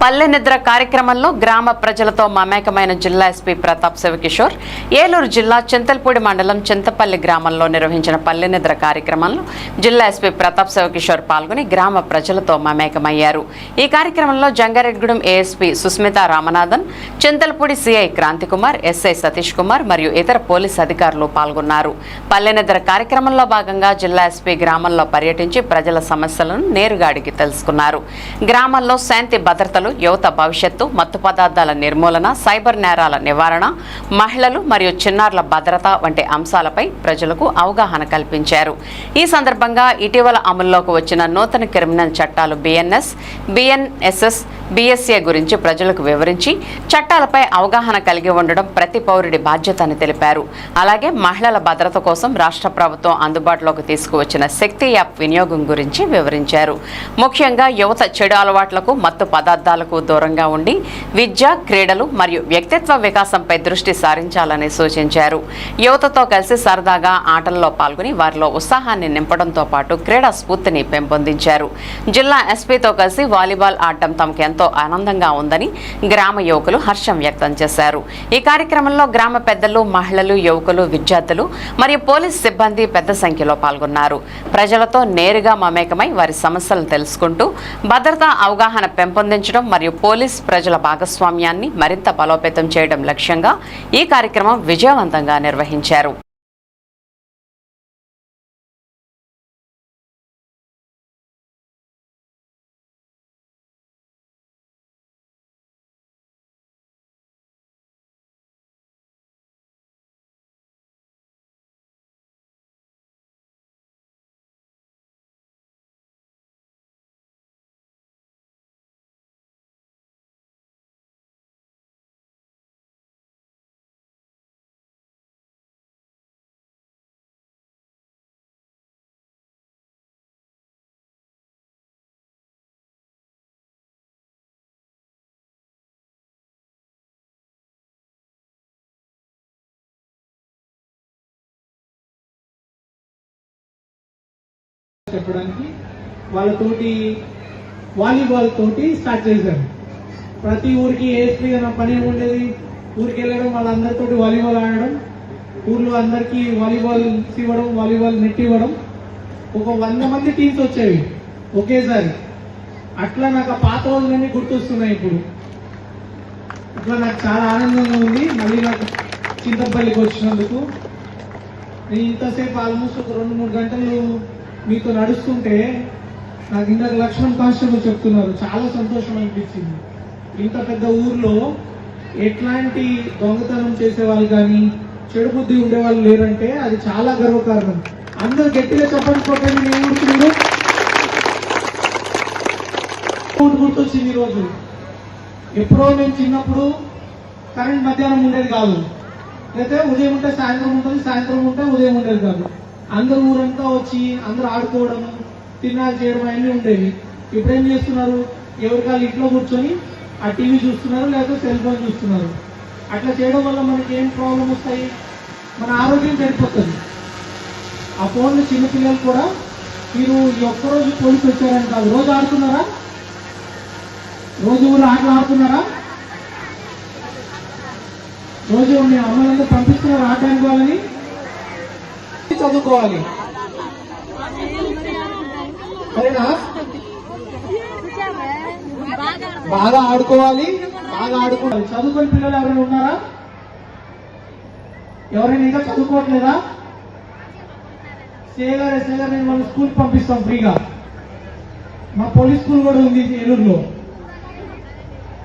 పల్లె నిద్ర కార్యక్రమంలో గ్రామ ప్రజలతో మమేకమైన జిల్లా ఎస్పీ ప్రతాప్ శివకిషోర్ ఏలూరు జిల్లా చింతలపూడి మండలం చింతపల్లి గ్రామంలో నిర్వహించిన పల్లె నిద్ర కార్యక్రమంలో జిల్లా ఎస్పీ ప్రతాప్ శివకిషోర్ పాల్గొని గ్రామ ప్రజలతో మమేకమయ్యారు. ఈ కార్యక్రమంలో Jangareddygudem ASP Susmitha Ramanathan, Chintalapudi CI Kranthikumar, SI Satish Kumar మరియు ఇతర పోలీసు అధికారులు పాల్గొన్నారు. పల్లె నిద్ర కార్యక్రమంలో భాగంగా జిల్లా ఎస్పీ గ్రామంలో పర్యటించి ప్రజల సమస్యలను నేరుగా అడిగి తెలుసుకున్నారు. గ్రామంలో శాంతి భద్రతలు, యువత భవిష్యత్తు, మత్తు పదార్థాల నిర్మూలన, సైబర్ నేరాల నివారణ, మహిళలు మరియు చిన్నారుల భద్రత వంటి అంశాలపై ప్రజలకు అవగాహన కల్పించారు. ఈ సందర్భంగా ఇటీవల అమల్లోకి వచ్చిన నూతన క్రిమినల్ చట్టాలు బిఎన్ఎస్, బిఎన్ఎస్ఎస్, బిఎస్ఏ గురించి ప్రజలకు వివరించి చట్టాలపై అవగాహన కలిగి ఉండడం ప్రతి పౌరుడి బాధ్యత అని తెలిపారు. అలాగే మహిళల భద్రత కోసం రాష్ట్ర ప్రభుత్వం అందుబాటులోకి తీసుకువచ్చిన శక్తి యాప్ వినియోగం గురించి వివరించారు. ముఖ్యంగా యువత చెడు అలవాట్లకు, మత్తు పదార్థాలకు దూరంగా ఉండి విద్య, క్రీడలు మరియు వ్యక్తిత్వ వికాసంపై దృష్టి సారించాలని సూచించారు. యువతతో కలిసి సరదాగా ఆటల్లో పాల్గొని వారిలో ఉత్సాహాన్ని నింపడంతో పాటు క్రీడా స్ఫూర్తిని పెంపొందించారు. జిల్లా ఎస్పీతో కలిసి వాలీబాల్ ఆడటం తమకు ఎంతో ఆనందంగా ఉందని గ్రామ యువకులు హర్షం వ్యక్తం చేశారు. ఈ కార్యక్రమంలో గ్రామ పెద్దలు, మహిళలు, యువకులు, విద్యార్థులు మరియు పోలీస్ సిబ్బంది పెద్ద సంఖ్యలో పాల్గొన్నారు. ప్రజలతో నేరుగా మమేకమై వారి సమస్యలను తెలుసుకుంటూ భద్రతా అవగాహన పెంపొందించడం మరియు పోలీస్ ప్రజల భాగస్వామ్యాన్ని మరింత బలోపేతం చేయడం లక్ష్యంగా ఈ కార్యక్రమం విజయవంతంగా నిర్వహించారు. చెప్పడానికి వాళ్ళతోటి వాలీబాల్ తోటి స్టార్ట్ చేశారు. ప్రతి ఊరికి ఏఎస్పీ నా పని ఉండేది, ఊరికి వెళ్ళడం, వాళ్ళందరితోటి వాలీబాల్ ఆడడం, ఊర్లో అందరికీ వాలీబాల్ ఇవ్వడం, వాలీబాల్ నెట్ ఇవ్వడం. ఒక 100 మంది టీమ్స్ వచ్చేవి ఒకేసారి. అట్లా నాకు ఆ పాత రోజులన్నీ గుర్తొస్తున్నాయి ఇప్పుడు. అట్లా నాకు చాలా ఆనందంగా ఉంది మళ్ళీ నాకు చింతపల్లికి వచ్చినందుకు. నేను ఇంతసేపు ఆల్మోస్ట్ ఒక 2-3 గంటలు మీతో నడుస్తుంటే నాకు ఇందాక లక్ష్మణ్ కానిస్టేబుల్ చెప్తున్నారు, చాలా సంతోషం అనిపించింది. ఇంత పెద్ద ఊర్లో ఎట్లాంటి దొంగతనం చేసేవాళ్ళు కానీ చెడు బుద్ధి ఉండేవాళ్ళు లేరంటే అది చాలా గర్వకారణం. అందరూ గట్టిగా చెప్పండి కొట్టండి. నేను ఊరుకున్నాడు గుర్తొచ్చింది ఈరోజు. ఎప్పుడో నేను చిన్నప్పుడు కరెంట్ మధ్యాహ్నం ఉండేది కాదు, అయితే ఉదయం ఉంటే సాయంత్రం ఉంటుంది, సాయంత్రం ఉంటే ఉదయం ఉండేది కాదు. అందరూ ఊరంతా వచ్చి అందరూ ఆడుకోవడం, తిన్నాలు చేయడం అన్నీ ఉండేవి. ఇప్పుడు ఏం చేస్తున్నారు, ఎవరికాళ్ళు ఇంట్లో కూర్చొని ఆ టీవీ చూస్తున్నారు, లేకపోతే సెల్ ఫోన్ చూస్తున్నారు. అట్లా చేయడం వల్ల మనకి ఏం ప్రాబ్లం వస్తాయి, మన ఆరోగ్యం చెడిపోతుంది. ఆ ఫోన్లు చిన్నపిల్లలు కూడా, మీరు ఈ ఒక్కరోజు పోలీసు వచ్చారని కాదు, రోజు ఆడుతున్నారా, రోజు ఊళ్ళో ఆటలు ఆడుతున్నారా, రోజు మీ అమ్మలందరూ పంపిస్తున్నారు ఆడడానికి, వాళ్ళని చదువుకోవాలి. సరేనా? బాగా ఆడుకోవాలి, బాగా ఆడుకోవాలి. చదువుకునే పిల్లలు ఎవరైనా ఉన్నారా? ఎవరైనా ఇంకా చదువుకోవట్లేదా? సేగారు నేను వాళ్ళ స్కూల్కి పంపిస్తాం ఫ్రీగా. మా పోలీస్ స్కూల్ కూడా ఉంది ఏలూరులో.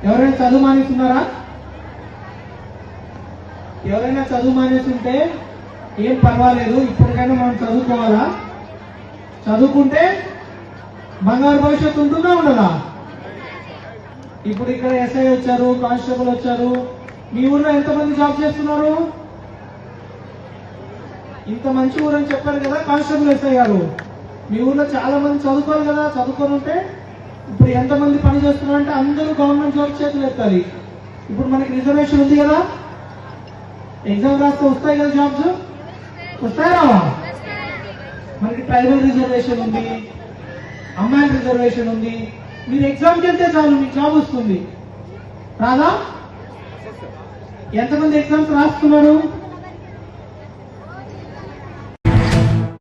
ఎవరైనా చదువు మానేస్తున్నారా? ఎవరైనా చదువు మానేస్తుంటే ఏం పర్వాలేదు, ఇప్పటికైనా మనం చదువుకోవాలా. చదువుకుంటే బంగారు భవిష్యత్తు ఉంటుందా ఉండదా? ఇప్పుడు ఇక్కడ ఎస్ఐ వచ్చారు, కానిస్టేబుల్ వచ్చారు. మీ ఊర్లో ఎంతమంది జాబ్ చేస్తున్నారు? ఇంత మంచి ఊరని చెప్పారు కదా కానిస్టేబుల్, ఎస్ఐ గారు. మీ ఊర్లో చాలా మంది చదువుకోవాలి కదా. చదువుకొని ఉంటే ఇప్పుడు ఎంతమంది పని చేస్తున్నారంటే అందరూ గవర్నమెంట్ జాబ్ చేతులు ఎత్తాలి. ఇప్పుడు మనకి రిజర్వేషన్ ఉంది కదా, ఎగ్జామ్ రాస్తే వస్తాయి కదా జాబ్స్, వస్తాయా? మనకి ట్రైబల్ రిజర్వేషన్ ఉంది, అమ్మాయిల రిజర్వేషన్ ఉంది, మీరు ఎగ్జామ్కి వెళ్తే చాలు మీకు జాబ్ వస్తుంది. రాదా? ఎంతమంది ఎగ్జామ్స్ రాస్తున్నారు?